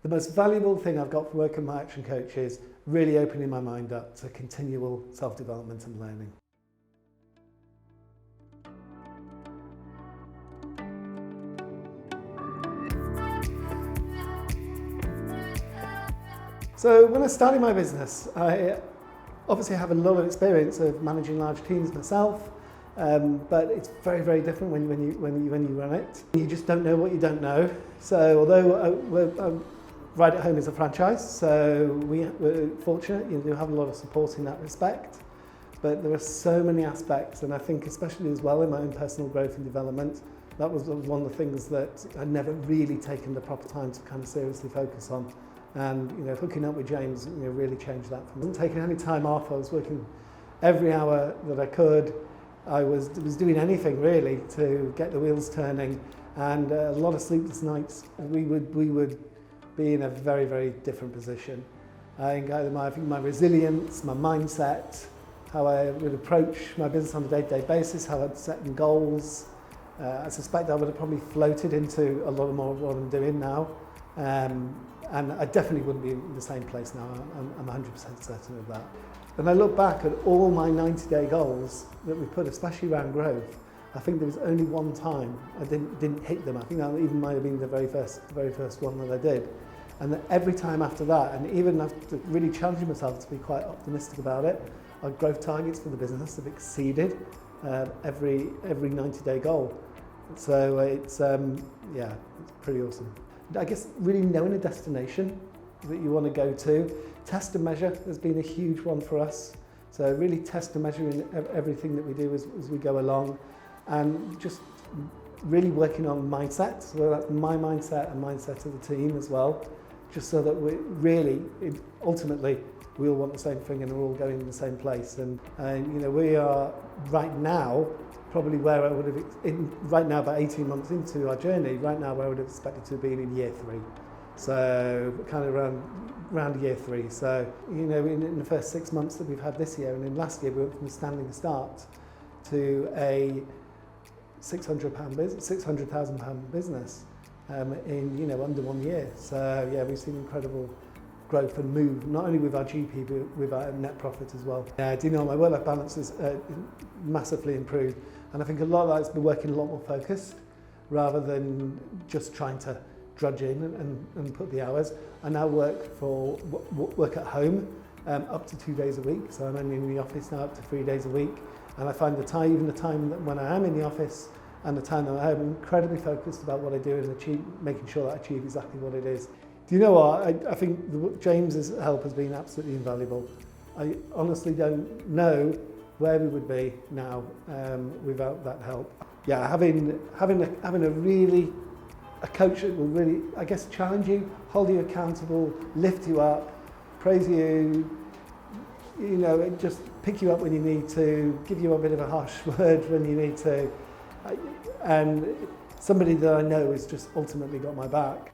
The most valuable thing I've got from working with my action coach is really opening my mind up to continual self-development and learning. So when I started my business, I obviously have a lot of experience of managing large teams myself, but it's very, very different when you run it. You just don't know what you don't know. So although Ride at Home is a franchise, so we're fortunate, you do have a lot of support in that respect, but there are so many aspects, and I think especially as well in my own personal growth and development, that was one of the things that I'd never really taken the proper time to kind of seriously focus on. And hooking up with James really changed that for me. I wasn't taking any time off. I was working every hour that I could. I was doing anything really to get the wheels turning, and a lot of sleepless nights. We would be in a very, very different position. I think my resilience, my mindset, how I would approach my business on a day-to-day basis, how I'd set goals. I suspect I would have probably floated into a lot more of what I'm doing now. And I definitely wouldn't be in the same place now. I'm 100% certain of that. When I look back at all my 90-day goals that we put, especially around growth, I think there was only one time I didn't hit them. I think that even might have been the very first one that I did. And that every time after that, and even after really challenging myself to be quite optimistic about it, our growth targets for the business have exceeded every 90-day goal. So it's pretty awesome. I guess really knowing a destination that you want to go to. Test and measure has been a huge one for us. So really test and measure in everything that we do as we go along, and just really working on mindset. So that's my mindset and mindset of the team as well, just so that we really, ultimately, we all want the same thing and we're all going in the same place. And we are right now probably where I would have, right now about 18 months into our journey, right now where I would have expected to be in year 3. So kind of around year 3. So, in the first 6 months that we've had this year, and in last year we went from a standing start to a £600,000 business in under 1 year. So yeah, we've seen incredible growth and move, not only with our GP, but with our net profit as well. My work-life balance is massively improved, and I think a lot of that's been working a lot more focused rather than just trying to drudge in and put the hours. I now work at home up to 2 days a week, so I'm only in the office now up to 3 days a week, and I find even the time that when I am in the office and the time that I'm home, I'm incredibly focused about what I do and making sure that I achieve exactly what it is. Do you know what? I think James's help has been absolutely invaluable. I honestly don't know where we would be now without that help. Yeah, having a coach that will really, I guess, challenge you, hold you accountable, lift you up, praise you, and just pick you up when you need to, give you a bit of a harsh word when you need to, and somebody that I know has just ultimately got my back.